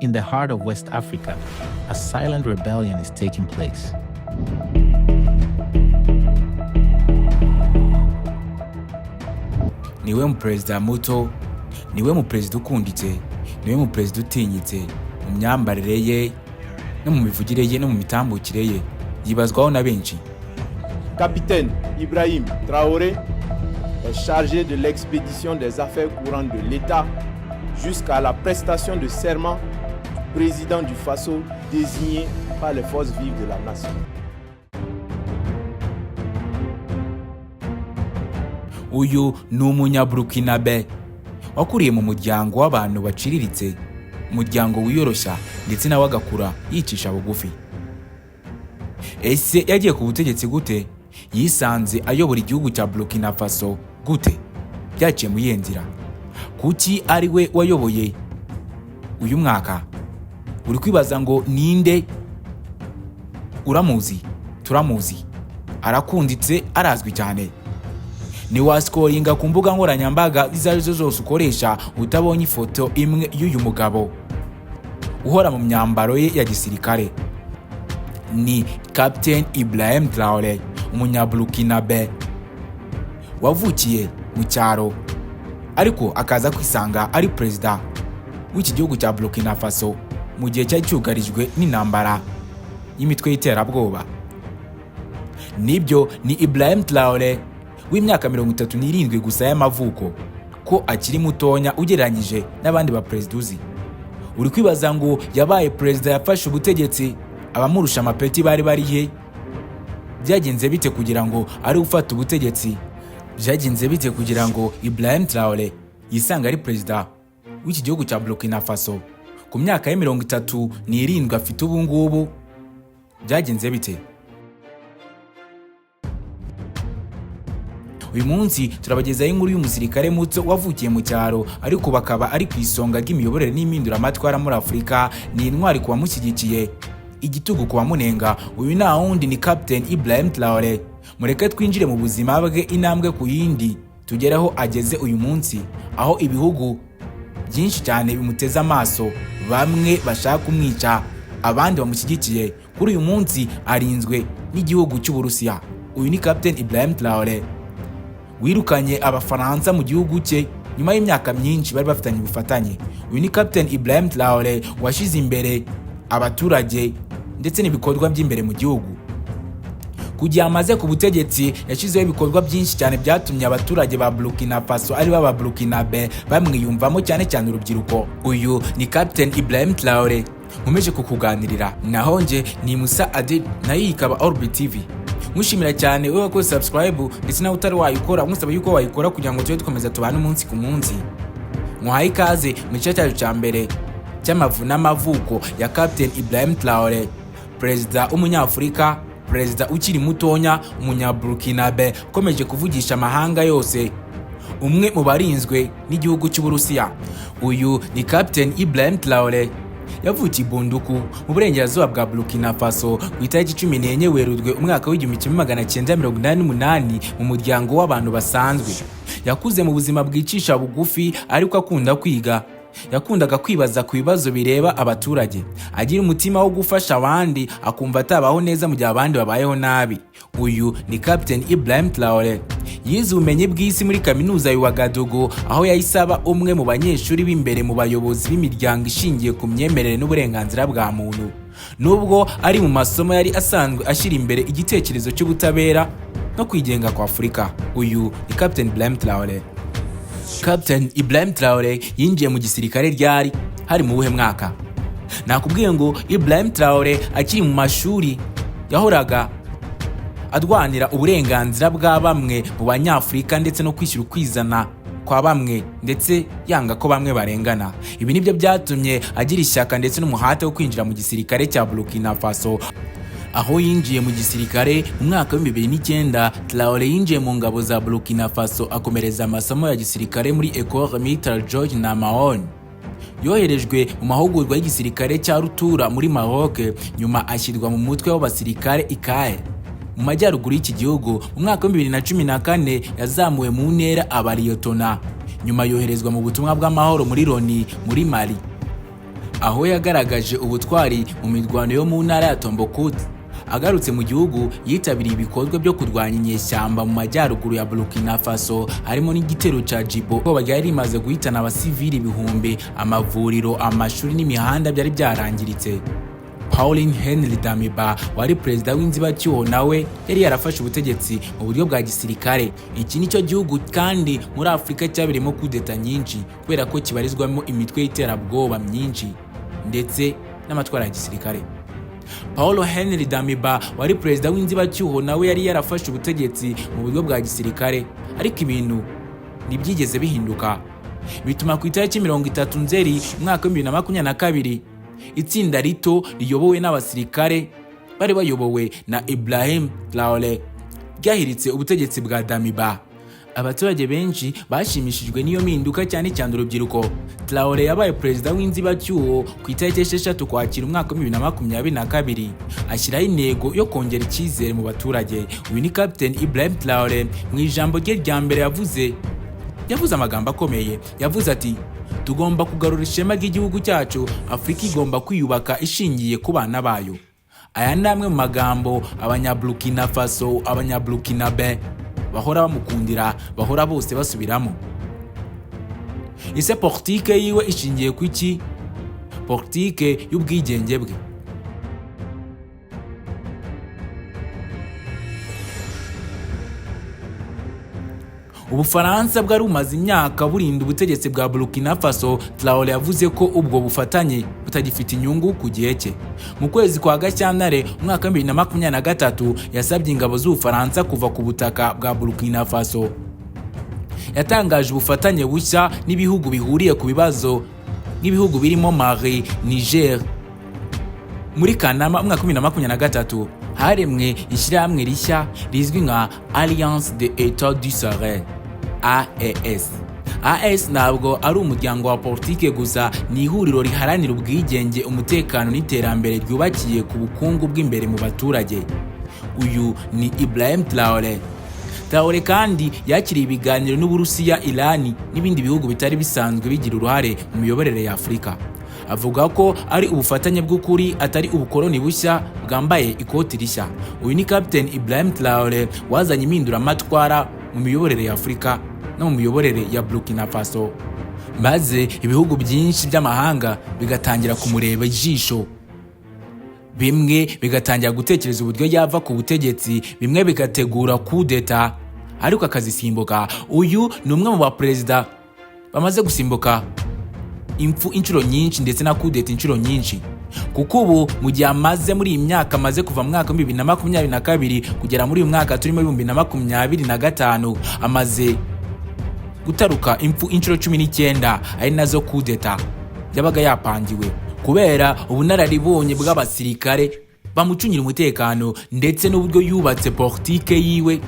In the heart of West Africa, a silent rebellion is taking place. Niwe mu President Muto, niwe mu President ukunditse, niwe mu President utinyitse, mu myambarire ye no mu mivugire ye no mu mitambukire ye yibazwaho na benshi. Capitaine Ibrahim Traoré est chargé de l'expédition des affaires courantes de l'État jusqu'à la prestation de serment du président du Faso désigné par les forces vives de la nation. Uyu ni umunyaburukinabe wakuriye mu muryango w'abantu baciriritse, umuryango wiyoroshya ndetse nawe agakura yicisha bugufi. Ese yagiye ku butegetsi gute? Yisanze ayobora igihugu cya Burkina Faso gute? Byaciye mu yenzira. Kuki ari we wayoboye uyu mwaka? Uri kwibaza ngo ninde? Uramuzi? Turamuzi. Arakunditse, arazwi cyane. Ni wascoringa ku mbuga nkoranyambaga izarizo zose ukoresha utabonye ifoto imwe y'uyu mugabo uhora mu myambaro ye ya gisirikare. Ni Captain Ibrahim Traoré, umunyaburukinabe wavukiye mu cyaro ariko akaza kwisanga ari president w'iki gihugu cya Burkina Faso mu gihe cyari cyugarijwe n'intambara y'imitwe y'iterabwoba. Nibyo, ni Ibrahim Traoré w'imyaka 37 gusa y'amavuko, ko akiri mutonya ugereranyije n'abandi ba president. Uri kwibaza ngo yabaye president yafashe ubutegetsi, abamurusha amapeti bari he? Byagenze bite kugira ngo ari ufata ubutegetsi? Byagenze bite kugira ngo Ibrahim Traoré yisanga ari president w'iki gihugu cya Burkina Faso ku myaka ya 37 afite ubu ngubu? Byagenze bite? Uyu munsi turabagezaho inkuru y'umusirikare Muto wavukiye mu cyaro ariko bakaba ari ku isonga ry'imiyoborere n'impinduramatwara muri Afurika. Ni intwari ku bamushyigikiye, igitugu ku bamunenga. Uyu nta wundi ni Captain Ibrahim Traoré. Mureke twinjire mu buzima bwe intambwe ku yindi tugeraho ageze uyu munsi, aho ibihugu byinshi cyane bimuteze amaso, bamwe bashaka kumwica, abandi bamushyigikiye. Kuri uyu munsi arinzwe n'igihugu cy'Uburusiya. Uyu ni Captain Ibrahim Traoré wirukanye abafaransa mu gihugu cye nyuma y'imyaka myinshi bari bafitanye ubufatanye. Uyu ni Captain Ibrahim Traoré washize imbere abaturage ndetse n'ibikorwa by'imbere mu gihugu. Kugiye amaze ku butegetsi yashizeho ibikorwa byinshi cyane byatumye abaturage ba Burkina Faso ari baba Burkinabe bamwiyumvamo, cyane cyane urubyiruko. Uyu ni Captain Ibrahim Traoré nkomeje kukuganirira. Naho nje ni Musa Adil, nayo ikaba Orbit TV. Mushimira cyane wowe wakoze subscribe ndetse nawe utari wayikora, musaba yuko wayikora kugira ngo tujye dukomeza tubane umunsi ku munsi. Muhaye ikaze mu gice cyacu cya mbere cy'amavuko ya Captain Ibrahim Traoré, president w'umunyafurika, president ukiri mutonya, umunyaburukinabe ukomeje kuvugisha amahanga yose, umwe mu barinzwe n'igihugu cy'Uburusiya. Uyu ni Captain Ibrahim Traoré yavukiye Bunduku mu burengerazuba bwa Burkina Faso ku itariki 14 Werurwe umwaka w'1988 mu muryango w'abantu basanzwe. Yakuze mu buzima bwicisha bugufi ariko akunda kwiga. Yakundaga kwibaza ku bibazo bireba abaturage, agira umutima wo gufasha abandi, akumva atabaho neza mu gihe abandi babayeho nabi. Uyu ni Captain Ibrahim Traoré. Yize ubumenyi bw'isi muri kaminuza ya Ouagadougou, aho yayisaba umwe mu banyeshuri b'imbere mu bayobozi b'imiryango ishingiye ku myemerere n'uburenganzira bwa muntu. Nubwo ari mu masomo yari asanzwe ashyira imbere igitekerezo cy'ubutabera no kwigenga kwa Afurika. Uyu ni Captain Ibrahim Traoré. Captain Ibrahim Traoré yinjiye mu gisirikare ryari hari mu buhe mwaka? Nakubwiye ngo Ibrahim Traoré akiri mu mashuri yahoraga adwanira uburenganzira bwa bamwe mu banyafurika ndetse no kwishyura ukwizana kwa bamwe, ndetse yanga ko bamwe barengana. Ibi nibyo byatumye agira ishyaka ndetse n'umuhate wo kwinjira mu gisirikare cya Burkina Faso. Aho yinjiye mu gisirikare mu mwaka wa 2009, Traoré yinjiye mu ngabo za Burkina Faso akomereza amasomo ya gisirikare muri École Militaire George na Mahon. Yoherejwe mu mahugurwa y'igisirikare cya Rutura muri Maroc, nyuma ashyirwa mu mutwe w'abasirikare ikaye mu majyaruguru y'iki gihugu. Mu mwaka wa 2014 yazamuwe mu ntera aba liyetona, nyuma yoherezwa mu butumwa bw'amahoro muri Loni muri Mali. aho yagaragaje ubutwari mu mirwano yo mu ntara ya Tombouctou. Agarutse mu gihugu yitabiriye ibikorwa byo kurwanya inyeshyamba mu majyaruguru ya Burkina Faso, harimo n'igitero ca Jibo ko ryari rimaze guhitana abasivili ibihumbi, amavuriro, amashuri n'imihanda byari byarangiritse. Pauline Henry Damiba wari perezida w'inzibacyuho nawe yari yarafashe ubutegetsi mu buryo bwa gisirikare. Iki nicyo gihugu kandi muri Afurika cyabereyemo kudeta nyinshi kubera ko kibarizwamo imitwe y'iterabwoba myinshi ndetse n'amatwara ya gisirikare. Paulo Henry Damiba wari perezida w'inzibacyuho nawe yari yarafashe ubutegetsi mu buryo bwa gisirikare, ariko ibintu ntibyigeze bihinduka. Bituma ku itariki 30 Nzeri umwaka wa 2022 itsinda rito riyobowe n'abasirikare bari bayobowe na Ibrahim Traoré ryahiritse ubutegetsi bwa Damiba. Abaturage benshi bashimishijwe n'iyo mpinduka, cyane cyane urubyiruko. Traoré yabaye perezida w'inzibacyuho ku itariki 6 Ukwakira umwaka wa 2022, ashyiraho intego yo kongera icyizere mu baturage. Uyu ni Captain Ibrahim Traoré. Mu ijambo rye rya mbere yavuze amagambo akomeye. Yavuze ati, tugomba kugarura ishema ry'igihugu cyacu. Afurika igomba kwiyubaka ishingiye ku bana bayo. Aya ni amwe mu magambo abanyaburkina Faso, abanyaburkinabe bahora bamukundira, bahora bose basubiramo. Ise politike yiwe ishingiye ku iki? Politike y'ubwigenge bwe. Ubufaransa bwari bumaze imyaka burinda ubutegetsi bwa Burkina Faso. Traoré yavuze ko ubwo bufatanye butagifite inyungu ku gihe cye. Mu kwezi kwa Gashyantare umwaka wa 2023 yasabye ingabo z'Ubufaransa kuva ku butaka bwa Burkina Faso. Yatangaje ubufatanye bushya n'ibihugu bihuriye ku bibazo nk'ibihugu birimo Mali, Niger. Muri Kanama umwaka wa 2023 haremwe ishyirahamwe rishya rizwi nka Alliance des États du Sahel, AES. AES ntabwo ari umuryango wa politike gusa, ni ihuriro riharanira ubwigenge, umutekano n'iterambere ryubakiye ku bukungu bw'imbere mu baturage. Uyu ni Ibrahim Traoré. Traoré kandi yakiriye ibiganiro n'Uburusiya, Irani n'ibindi bihugu bitari bisanzwe bigira uruhare mu miyoborere ya Afurika. Avuga ko ari ubufatanye bw'ukuri, atari ubukoloni bushya bwambaye ikoti rishya. Uyu ni Captain Ibrahim Traoré wazanye impinduramatwara mu miyoborere ya Afurika no mu miyoborere ya Burkina Faso, maze ibihugu byinshi by'amahanga bigatangira kumureba ijisho. Bimwe bigatangira gutekereza uburyo yava ku butegetsi, bimwe bigategura kudeta ariko akazisimbuka. Uyu ni umwe mu baperezida bamaze gusimbuka impfu inshuro nyinshi ndetse na kudeta inshuro nyinshi, kuko ubu mu gihe amaze muri iyi myaka amaze kuva mu mwaka wa 2022 kugera muri uyu mwaka turimo 2025 amaze gutaruka impfu inshuro 19 ari nazo kudeta yabaga yapangiwe, kubera ubunararibonye bw'abasirikare bamucungira umutekano ndetse n'uburyo yubatse politike yiwe.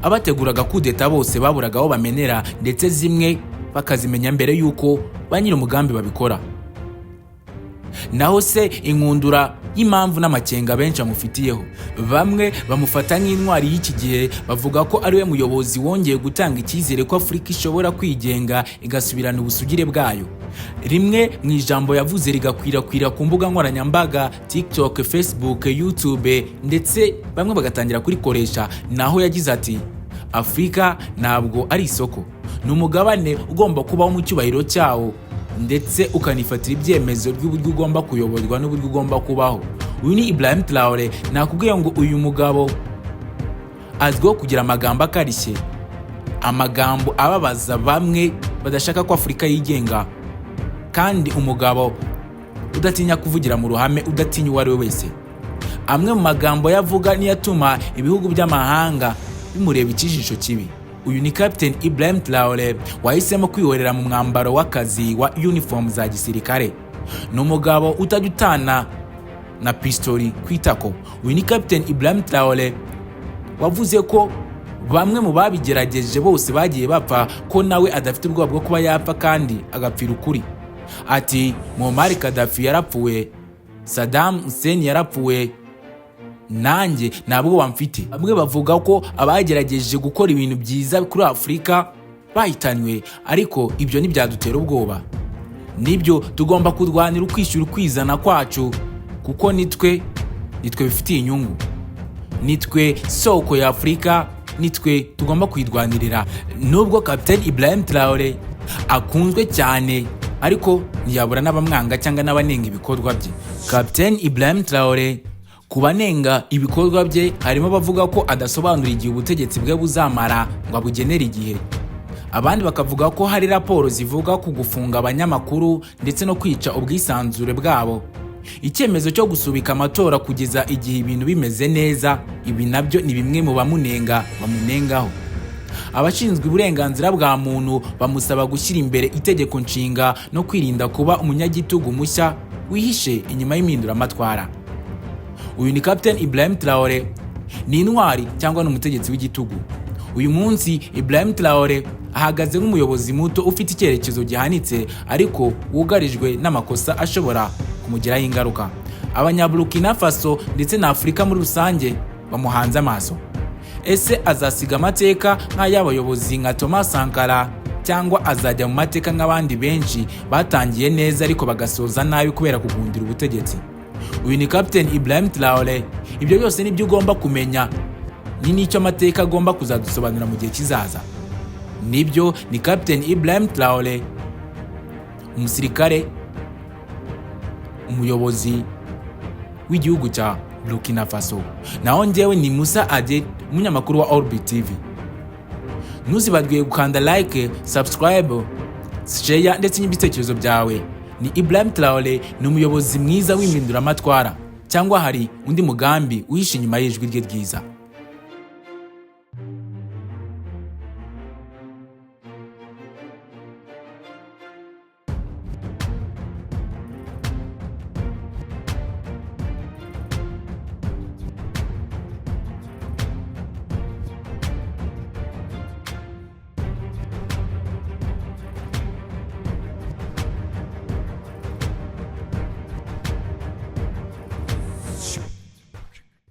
Abateguraga kudeta bose baburaga aho bamenera, ndetse zimwe bakazimenya mbere yuko ba nyiri umugambi babikora. Naho se inkundura y'impamvu n'amakenga benshi amufitiyeho, bamwe bamufata nk'intwari y'iki gihe, bavuga ko ari we muyobozi wongeye gutanga icyizere ko Afurika ishobora kwigenga igasubirana ubusugire bwayo. Rimwe mu ijambo yavuze rigakwirakwira ku mbuga nkoranyambaga TikTok, Facebook, YouTube, ndetse bamwe bagatangira kurikoresha. Naho yagize ati, Afurika ntabwo ari isoko, ni umugabane ugomba kubaho mu cyubahiro cyawo, ndetse ukanifatira ibyemezo by'uburyo ugomba kuyoborwa n'uburyo ugomba kubaho. Uyu ni Ibrahim Traoré. Nakubwiye ngo uyu mugabo azwiho kugira amagambo akarishye, amagambo ababaza bamwe badashaka ko Afurika yigenga, kandi umugabo udatinya kuvugira mu ruhame, udatinya uwo ari we wese. Amwe mu magambo yavuga niyo atuma ibihugu by'amahanga bimureba ikijisho kibi. Uyu ni Captain Ibrahim Traoré wahisemo kwihorera mu mwambaro w'akazi wa uniform za gisirikare. Ni umugabo utajya utana na pistoli kwitako. Uyu ni Captain Ibrahim Traoré wavuze ko bamwe mu babigerageje bose bagiye bapfa, ko nawe adafite ubwoba bwo kuba yapfa kandi agapfira ukuri. Ati, Muammar Gaddafi yarapfuye, Saddam Hussein yarapfuye, nanjye ntabwo bamfite. Bamwe bavuga ko abagerageje gukora ibintu byiza kuri Afurika bahitanywe, ariko ibyo ntibyadutera ubwoba. nibyo tugomba kurwanira ukwishyura ukwizana kwacu kuko nitwe bifitiye inyungu, nitwe soko ya Afurika, nitwe tugomba kwirwanirira. Nubwo Captain Ibrahim Traoré akunzwe cyane ariko ntiyabura n'abamwanga cyangwa n'abanenga ibikorwa bye. Captain Ibrahim Traoré kubanenga ibikorwa bye harimo bavuga ko adasobanura igihe ubutegetsi bwe buzamara ngo abugenere igihe. Abandi bakavuga ko hari raporo zivuga ku gufunga abanyamakuru ndetse no kwica ubwisanzure bwabo. Icyemezo cyo gusubika amatora kugeza igihe ibintu bimeze neza, ibi nabyo ni bimwe mu bamunengaho. Abashinzwe uburenganzira bwa muntu bamusaba gushyira imbere itegeko nshinga no kwirinda kuba umunyagitugu mushya wihishe inyuma y'impinduramatwara. Uyu ni Captain Ibrahim Traoré, ni intwari cyangwa n'umutegetsi w'igitugu. Uyu munsi Ibrahim Traoré ahagaze nk'umuyobozi muto ufite icyerekezo gihanitse ariko wugarijwe n'amakosa ashobora kumugiraho ingaruka. Abanyaburkina Faso ndetse na Afurika muri rusange bamuhanze amaso. Ese azasiga amateka nk'ay'abayobozi nka Thomas Sankara cyangwa azajya mu mateka nk'abandi benshi batangiye neza ariko bagasoza nabi kubera kugundira ubutegetsi? Uyu ni Captain Ibrahim Traoré. Ibyo byose nibyo ugomba kumenya, ni nicyo amateka agomba kuzadusobanura mu gihe kizaza. Nibyo ni Captain Ibrahim Traoré, umusirikare, umuyobozi w'igihugu cya Burkina Faso. Naho njyewe ni Musa Ade, umunyamakuru wa Orbit TV. Ntuzibagirwe gukanda like, subscribe, share ndetse n'ibitekerezo byawe. Ni Ibrahim Traoré, ni umuyobozi mwiza w'impinduramatwara cyangwa hari undi mugambi uhishe inyuma y'ijwi rye ryiza?